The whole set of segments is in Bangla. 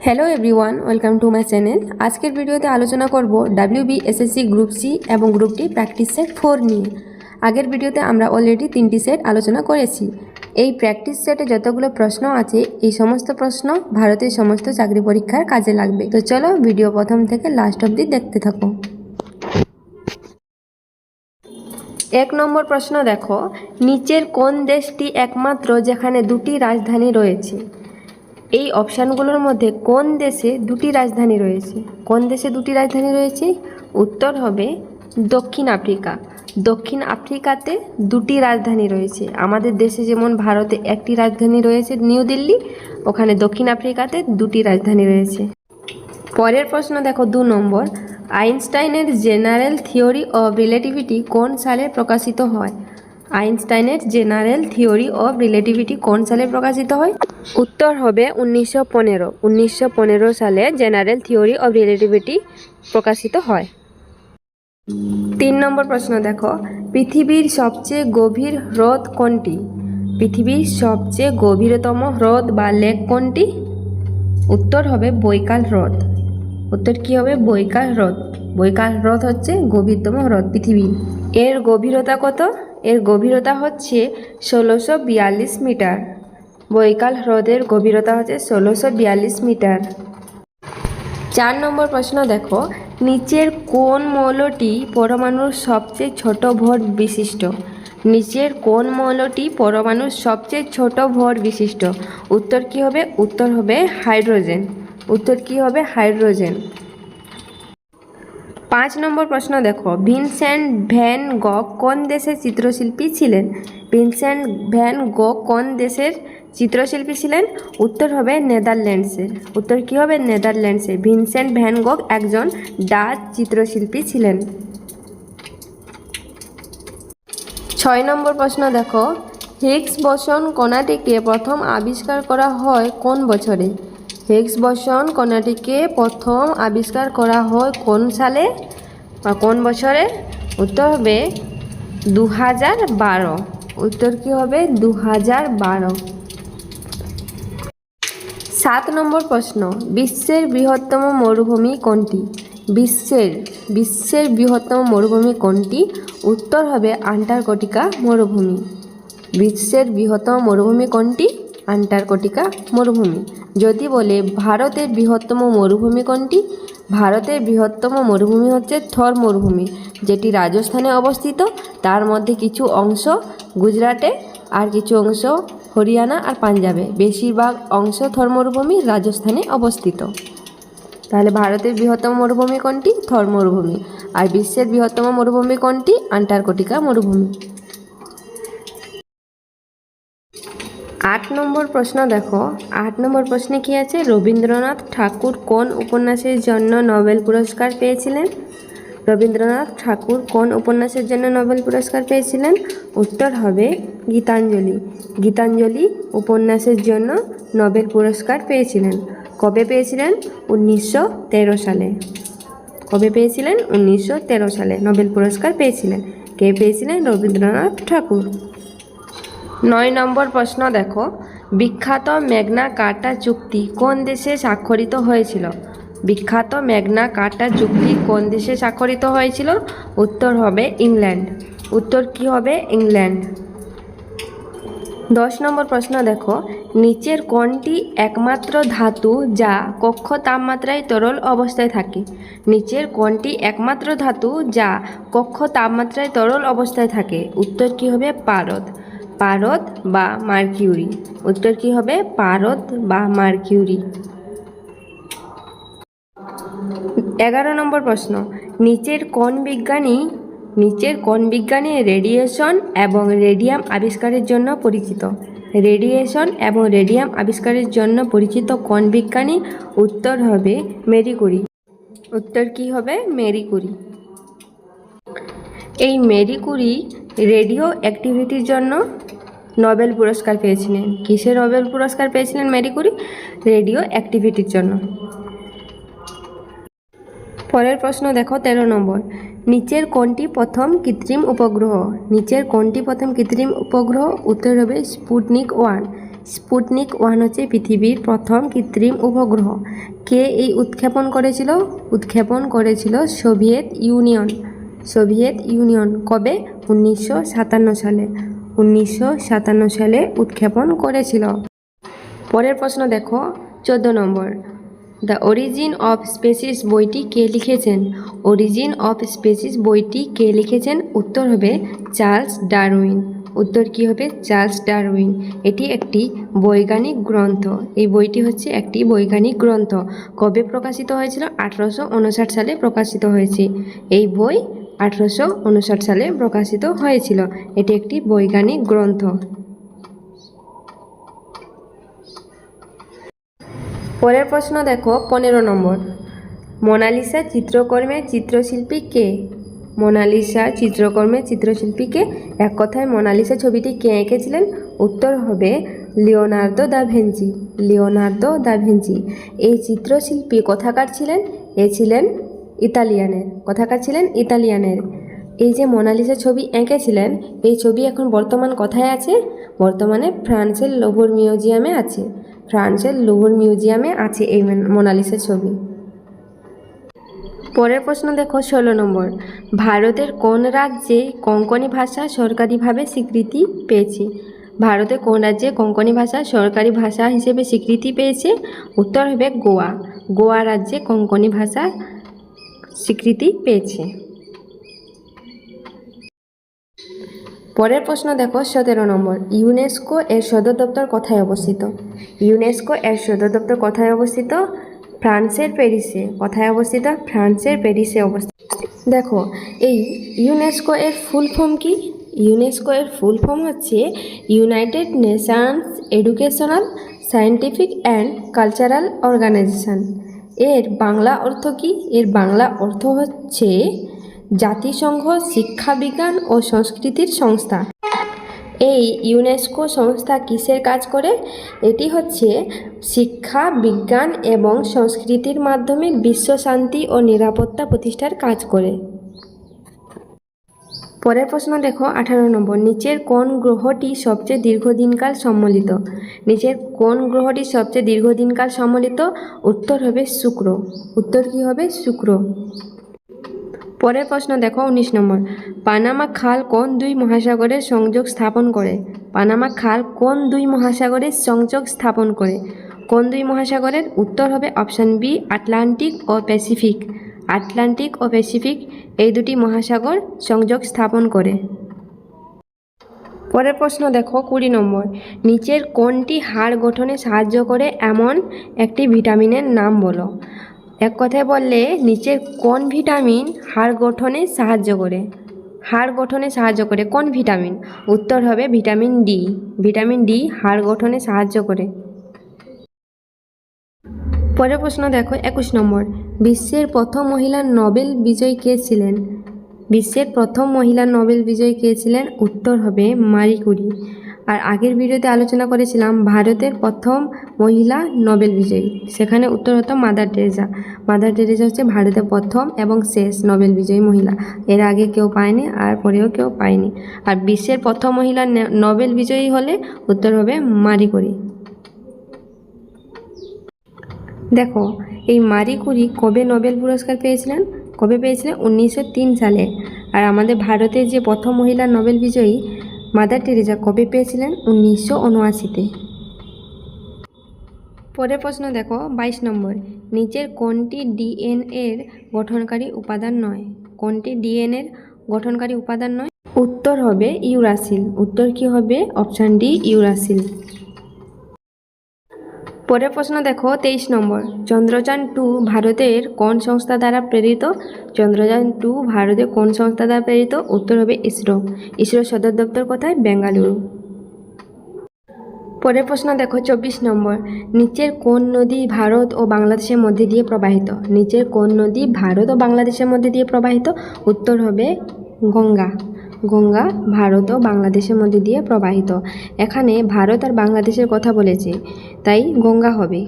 Hello everyone, welcome to my channel. আজকের ভিডিওতে আলোচনা করব WBSSC গ্রুপ সি এবং গ্রুপ ডি প্র্যাকটিস সেট 4 নিয়ে। আগের ভিডিওতে আমরা অলরেডি 3টি সেট আলোচনা করেছি। এই প্র্যাকটিস সেটে যতগুলো প্রশ্ন আছে, এই সমস্ত প্রশ্ন ভারতের সমস্ত চাকরি পরীক্ষার কাজে লাগবে। তো চলো ভিডিও প্রথম থেকে লাস্ট অবধি দেখতে থাকো। 1 নম্বর প্রশ্ন দেখো, নিচের কোন দেশটি একমাত্র যেখানে দুটি রাজধানী রয়েছে? এই অপশানগুলোর মধ্যে কোন দেশে দুটি রাজধানী রয়েছে? কোন দেশে দুটি রাজধানী রয়েছে? উত্তর হবে দক্ষিণ আফ্রিকা। দক্ষিণ আফ্রিকাতে দুটি রাজধানী রয়েছে। আমাদের দেশে যেমন ভারতে একটি রাজধানী রয়েছে নিউ দিল্লি, ওখানে দক্ষিণ আফ্রিকাতে দুটি রাজধানী রয়েছে। পরের প্রশ্ন দেখো 2 নম্বর, আইনস্টাইনের জেনারেল থিওরি অফ রিলেটিভিটি কোন সালে প্রকাশিত হয়? আইনস্টাইনের জেনারেল থিওরি অফ রিলেটিভিটি কোন সালে প্রকাশিত হয়? উত্তর হবে 1915 সালে জেনারেল থিওরি অফ রিলেটিভিটি প্রকাশিত হয়। 3 নম্বর প্রশ্ন দেখো, পৃথিবীর সবচেয়ে গভীর হ্রদ কোনটি? পৃথিবীর সবচেয়ে গভীরতম হ্রদ বা লেক কোনটি? উত্তর হবে বৈকাল হ্রদ। উত্তর কি হবে? বৈকাল হ্রদ। বৈকাল হ্রদ হচ্ছে গভীরতম হ্রদ পৃথিবীর। এর গভীরতা কত? এর গভীরতা হচ্ছে 1642 মিটার। বৈকাল হ্রদের গভীরতা হচ্ছে 1642 মিটার। 4 নম্বর প্রশ্ন দেখো, নিচের কোন মৌলটি পরমাণুর সবচেয়ে ছোট ভর বিশিষ্ট? নিচের কোন মৌলটি পরমাণুর সবচেয়ে ছোট ভর বিশিষ্ট? উত্তর কি হবে? উত্তর হবে হাইড্রোজেন। উত্তর কি হবে? হাইড্রোজেন। 5 নম্বর প্রশ্ন দেখো, ভিনসেন্ট ভ্যান গঘ কোন দেশের চিত্রশিল্পী ছিলেন? ভিনসেন্ট ভ্যান গঘ কোন দেশের চিত্রশিল্পী ছিলেন? উত্তর হবে নেদারল্যান্ডসের। উত্তর কি হবে? নেদারল্যান্ডসের। ভিনসেন্ট ভ্যান গঘ একজন ডাচ চিত্রশিল্পী ছিলেন। 6 নম্বর প্রশ্ন দেখো, হিগস বোসন কণাটিকে প্রথম আবিষ্কার করা হয় কোন বছরে? হিগস বোসন কণাটিকে প্রথম আবিষ্কার করা হয় কোন সালে বা কোন বছরে? উত্তর হবে 2012। উত্তর কি হবে? 2012। 7 নম্বর প্রশ্ন, বিশ্বের বৃহত্তম মরুভূমি কোনটি? বিশ্বের বৃহত্তম মরুভূমি কোনটি? উত্তর হবে আন্টার্কটিকা মরুভূমি। বিশ্বের বৃহত্তম মরুভূমি কোনটি? আন্টার্কটিকা মরুভূমি। যদি বলে ভারতের বৃহত্তম মরুভূমি কোনটি? ভারতের বৃহত্তম মরুভূমি হচ্ছে থর মরুভূমি, যেটি রাজস্থানে অবস্থিত। তার মধ্যে কিছু অংশ গুজরাটে আর কিছু অংশ হরিয়ানা আর পাঞ্জাবে। বেশিরভাগ অংশ থর মরুভূমি রাজস্থানে অবস্থিত। তাহলে ভারতের বৃহত্তম মরুভূমি কোনটি? থর মরুভূমি। আর বিশ্বের বৃহত্তম মরুভূমি কোনটি? আন্টার্কটিকা মরুভূমি। 8 নম্বর প্রশ্ন দেখো, 8 নম্বর প্রশ্নে কি আছে? রবীন্দ্রনাথ ঠাকুর কোন উপন্যাসের জন্য নোবেল পুরস্কার পেয়েছিলেন? রবীন্দ্রনাথ ঠাকুর কোন উপন্যাসের জন্য নোবেল পুরস্কার পেয়েছিলেন? উত্তর হবে গীতাঞ্জলি। গীতাঞ্জলি উপন্যাসের জন্য নোবেল পুরস্কার পেয়েছিলেন। কবে পেয়েছিলেন? 1913 সালে। কবে পেয়েছিলেন? 1913 সালে নোবেল পুরস্কার পেয়েছিলেন। কে পেয়েছিলেন? রবীন্দ্রনাথ ঠাকুর। 9 নম্বর প্রশ্ন দেখো, বিখ্যাত ম্যাগনা কার্টা চুক্তি কোন দেশে স্বাক্ষরিত হয়েছিল? বিখ্যাত ম্যাগনা কার্টা চুক্তি কোন দেশে স্বাক্ষরিত হয়েছিল? উত্তর হবে ইংল্যান্ড। উত্তর কি হবে? ইংল্যান্ড। 10 নম্বর প্রশ্ন দেখো, নিচের কোনটি একমাত্র ধাতু যা কক্ষ তাপমাত্রায় তরল অবস্থায় থাকে? নিচের কোনটি একমাত্র ধাতু যা কক্ষ তাপমাত্রায় তরল অবস্থায় থাকে? উত্তর কি হবে? পারদ। পারদ বা মার্কিউরি। উত্তর কি হবে? পারদ বা মার্কিউরি। 11 নম্বর প্রশ্ন, নিচের কোন বিজ্ঞানী রেডিয়েশন এবং রেডিয়াম আবিষ্কারের জন্য পরিচিত? রেডিয়েশন এবং রেডিয়াম আবিষ্কারের জন্য পরিচিত কোন বিজ্ঞানী? উত্তর হবে মেরি কুরি। উত্তর কি হবে? Marie Curie. এই মেরি কুরি রেডিও অ্যাক্টিভিটির জন্য নোবেল পুরস্কার পেয়েছিলেন। কিসের নোবেল পুরস্কার পেয়েছিলেন মেরি কুরি? রেডিও অ্যাক্টিভিটির জন্য। পরের প্রশ্ন দেখো 13 নম্বর, নিচের কোনটি প্রথম কৃত্রিম উপগ্রহ? নিচের কোনটি প্রথম কৃত্রিম উপগ্রহ? উত্তর হবে স্পুটনিক 1। স্পুটনিক 1 হচ্ছে পৃথিবীর প্রথম কৃত্রিম উপগ্রহ। কে এই উৎক্ষেপণ করেছিল? উৎক্ষেপণ করেছিল সোভিয়েত ইউনিয়ন। সোভিয়েত ইউনিয়ন কবে? 1957 সালে। 1957 সালে উৎক্ষেপণ করেছিল। পরের প্রশ্ন দেখো 14 নম্বর। দ্য অরিজিন অফ স্পেসিস বইটি কে লিখেছেন? অরিজিন অফ স্পেসিস বইটি কে লিখেছেন? উত্তর হবে চার্লস ডারউইন। উত্তর কি হবে? Charles Darwin. এটি একটি বৈজ্ঞানিক গ্রন্থ। এই বইটি হচ্ছে একটি বৈজ্ঞানিক গ্রন্থ। কবে প্রকাশিত হয়েছিল? 1859 সালে প্রকাশিত হয়েছে। এই বই 1859 সালে প্রকাশিত হয়েছিল। এটি একটি বৈজ্ঞানিক গ্রন্থ। পরের প্রশ্ন দেখো 15 নম্বর। মোনালিসা চিত্রকর্মের চিত্রশিল্পী কে? মোনালিসা চিত্রকর্মের চিত্রশিল্পী কে? এক কথায় মোনালিসা ছবিটি কে এঁকেছিলেন? উত্তর হবে Leonardo da Vinci. Leonardo da Vinci. এই চিত্রশিল্পী কোথাকার ছিলেন? এ ছিলেন ইতালিয়ানের। কোথাকার ছিলেন? ইতালিয়ানের। এই যে মোনালিসা ছবি এঁকেছিলেন, এই ছবি এখন বর্তমান কোথায় আছে? বর্তমানে ফ্রান্সের লুভর মিউজিয়ামে আছে। ফ্রান্সের লুভর মিউজিয়ামে আছে এই মোনালিসা ছবি। পরের প্রশ্ন দেখো 16 নম্বর। ভারতের কোন রাজ্যে কোঙ্কণী ভাষা সরকারিভাবে স্বীকৃতি পেয়েছে? ভারতে কোন রাজ্যে কোঙ্কণী ভাষা সরকারি ভাষা হিসেবে স্বীকৃতি পেয়েছে? উত্তর হবে গোয়া। গোয়া রাজ্যে কোঙ্কণী ভাষা স্বীকৃতি পেয়েছে। পরের প্রশ্ন দেখো 17 নম্বর। ইউনেস্কো এর সদর দপ্তর কোথায় অবস্থিত? ইউনেস্কো এর সদর দপ্তর কোথায় অবস্থিত? ফ্রান্সের প্যারিসে। কোথায় অবস্থিত? ফ্রান্সের প্যারিসে অবস্থিত। দেখো এই ইউনেস্কো এর ফুল ফর্ম কি? ইউনেস্কো এর ফুল ফর্ম হচ্ছে United Nations educational, scientific and cultural organization. এর বাংলা অর্থ কি? এর বাংলা অর্থ হচ্ছে জাতিসংঘ শিক্ষা, বিজ্ঞান ও সংস্কৃতির সংস্থা। এই ইউনেস্কো সংস্থা কিসের কাজ করে? এটি হচ্ছে শিক্ষা, বিজ্ঞান এবং সংস্কৃতির মাধ্যমে বিশ্ব শান্তি ও নিরাপত্তা প্রতিষ্ঠার কাজ করে। পরের প্রশ্ন দেখো 18 নম্বর। নিচের কোন গ্রহটি সবচেয়ে দীর্ঘদিনকাল সম্মিলিত? নিচের কোন গ্রহটি সবচেয়ে দীর্ঘদিনকাল সম্মিলিত? উত্তর হবে শুক্র। উত্তর কি হবে? শুক্র। পরের প্রশ্ন দেখো 19 নম্বর। পানামা খাল কোন দুই মহাসাগরের সংযোগ স্থাপন করে? পানামা খাল কোন দুই মহাসাগরের সংযোগ স্থাপন করে? কোন দুই মহাসাগরের? উত্তর হবে অপশান বি আটলান্টিক ও প্যাসিফিক। আটলান্টিক ও প্যাসিফিক এই দুটি মহাসাগর সংযোগ স্থাপন করে। পরের প্রশ্ন দেখো 20 নম্বর। নিচের কোনটি হাড় গঠনে সাহায্য করে এমন একটি ভিটামিনের নাম বলো? এক কথায় বললে নিচের কোন ভিটামিন হাড় গঠনে সাহায্য করে? হাড় গঠনে সাহায্য করে কোন ভিটামিন? উত্তর হবে ভিটামিন ডি। ভিটামিন ডি হাড় গঠনে সাহায্য করে। পরের প্রশ্ন দেখো 21 নম্বর। বিশ্বের প্রথম মহিলা নোবেল বিজয়ী কে ছিলেন? বিশ্বের প্রথম মহিলা নোবেল বিজয়ী কে ছিলেন? উত্তর হবে মারি কুরি। আর আগের ভিডিওতে আলোচনা করেছিলাম ভারতের প্রথম মহিলা নোবেল বিজয়ী, সেখানে উত্তর হতো মাদার টেরেসা। মাদার টেরেসা হচ্ছে ভারতের প্রথম এবং শেষ নোবেল বিজয়ী মহিলা। এর আগে কেউ পায়নি আর পরেও কেউ পায়নি। আর বিশ্বের প্রথম মহিলা নোবেল বিজয়ী হলে উত্তর হবে মারি কুরি। দেখো এই মারি কুরি কবে নোবেল পুরস্কার পেয়েছিলেন? কবে পেয়েছিলেন? 1903 সালে। আর আমাদের ভারতের যে প্রথম মহিলা নোবেল বিজয়ী মাদার টেরেসা কবে পেয়েছিলেন? 1979-তে। পরের প্রশ্ন দেখো 22 নম্বর। নিচের কোনটি ডিএনএর গঠনকারী উপাদান নয়? কোনটি ডিএনএর গঠনকারী উপাদান নয়? উত্তর হবে ইউরাসিল। উত্তর কি হবে? Option D uracil. পরের প্রশ্ন দেখো 23 নম্বর। চন্দ্রযান-2 ভারতের কোন সংস্থা দ্বারা প্রেরিত? চন্দ্রযান-2 ভারতের কোন সংস্থা দ্বারা প্রেরিত? উত্তর হবে ইসরো। ইসরোর সদর দপ্তর কোথায়? বেঙ্গালুরু। পরের প্রশ্ন দেখো 24 নম্বর। নিচের কোন নদী ভারত ও বাংলাদেশের মধ্যে দিয়ে প্রবাহিত? নিচের কোন নদী ভারত ও বাংলাদেশের মধ্যে দিয়ে প্রবাহিত? উত্তর হবে গঙ্গা। গঙ্গা ভারত ও বাংলাদেশের মধ্যে দিয়ে প্রবাহিত। এখানে ভারত আর বাংলাদেশের কথা বলেছে, তাই গঙ্গা হবে।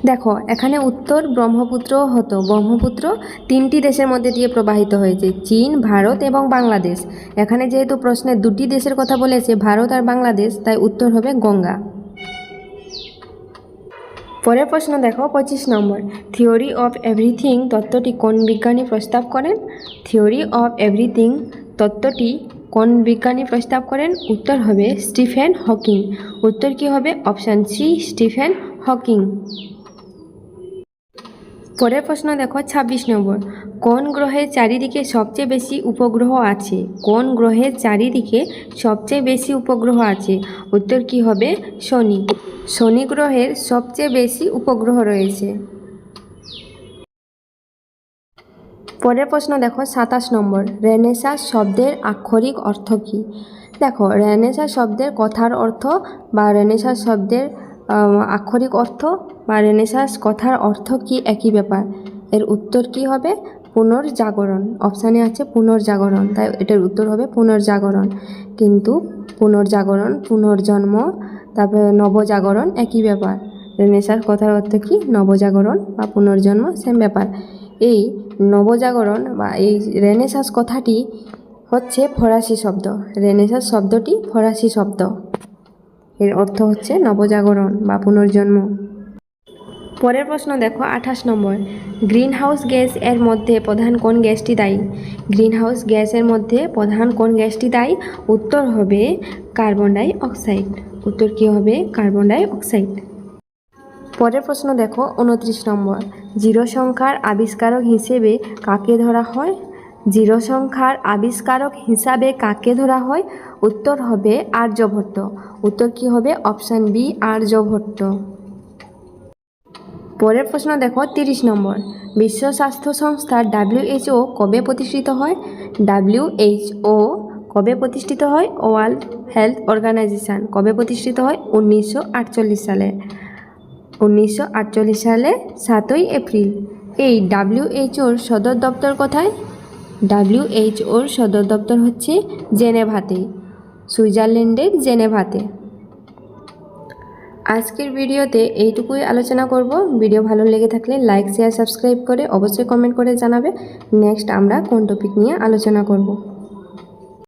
দেখো এখানে উত্তর ব্রহ্মপুত্র হতো। ব্রহ্মপুত্র 3টি দেশের মধ্যে দিয়ে প্রবাহিত হয়েছে, চীন, ভারত এবং বাংলাদেশ। এখানে যেহেতু প্রশ্নে 2টি দেশের কথা বলেছে, ভারত আর বাংলাদেশ, তাই উত্তর হবে গঙ্গা। পরের প্রশ্ন দেখো 25 নম্বর। থিওরি অফ এভরিথিং তত্ত্বটি কোন বিজ্ঞানী প্রস্তাব করেন? থিওরি অফ এভরিথিং তত্ত্বটি কোন বিজ্ঞানী প্রস্তাব করেন? উত্তর হবে স্টিফেন হকিং। উত্তর কি হবে? Option C, Stephen Hawking. পরের প্রশ্ন দেখো 26 নম্বর। কোন গ্রহের চারিদিকে সবচেয়ে বেশি উপগ্রহ আছে? কোন গ্রহের চারিদিকে সবচেয়ে বেশি উপগ্রহ আছে? উত্তর কি হবে? শনি। শনি গ্রহের সবচেয়ে বেশি উপগ্রহ রয়েছে। পরের প্রশ্ন দেখো 27 নম্বর। রেনেসাঁ শব্দের আক্ষরিক অর্থ কী? দেখো রেনেসাঁ শব্দের কথার অর্থ বা রেনেসাঁ শব্দের আক্ষরিক অর্থ বা রেনেসাঁ কথার অর্থ কি একই ব্যাপার। এর উত্তর কি হবে? পুনর্জাগরণ। অপশানে আছে পুনর্জাগরণ, তাই এটার উত্তর হবে পুনর্জাগরণ। কিন্তু পুনর্জাগরণ, পুনর্জন্ম, তারপরে নবজাগরণ একই ব্যাপার। রেনেসাঁ কথার অর্থ কি? নবজাগরণ বা পুনর্জন্ম সেম ব্যাপার। এই নবজাগরণ বা এই রেনেসাঁ কথাটি হচ্ছে ফরাসি শব্দ। রেনেসাঁ শব্দটি ফরাসি শব্দ। এর অর্থ হচ্ছে নবজাগরণ বা পুনর্জন্ম। পরের প্রশ্ন দেখো 28 নম্বর। গ্রিনহাউস গ্যাস এর মধ্যে প্রধান কোন গ্যাসটি দায়ী? গ্রিনহাউস গ্যাসের মধ্যে প্রধান কোন গ্যাসটি দায়ী? উত্তর হবে কার্বন ডাই অক্সাইড। উত্তর কি হবে? Carbon die oxide. পরের প্রশ্ন দেখো 29 নম্বর। জিরো সংখ্যার আবিষ্কারক হিসেবে কাকে ধরা হয়? জিরো সংখ্যার আবিষ্কারক হিসাবে কাকে ধরা হয়? উত্তর হবে আর্যভট্ট। উত্তর কি হবে? Option B, Aryabhata. পরের প্রশ্ন দেখো 30 নম্বর। বিশ্ব স্বাস্থ্য সংস্থা WHO কবে প্রতিষ্ঠিত হয়? WHO কবে প্রতিষ্ঠিত হয়? ওয়ার্ল্ড হেলথ অর্গানাইজেশন কবে প্রতিষ্ঠিত হয়? 1948 সালে। 1948 সালে 7ই এপ্রিল। এই WHOর সদর দপ্তর কোথায়? WHOর সদর দপ্তর হচ্ছে জেনেভাতে, সুইজারল্যান্ডের জেনেভাতে। আজকের ভিডিওতে এইটুকুই আলোচনা করব। ভিডিও ভালো লেগে থাকলে লাইক, শেয়ার, সাবস্ক্রাইব করে অবশ্যই কমেন্ট করে জানাবে নেক্সট আমরা কোন টপিক নিয়ে আলোচনা করব।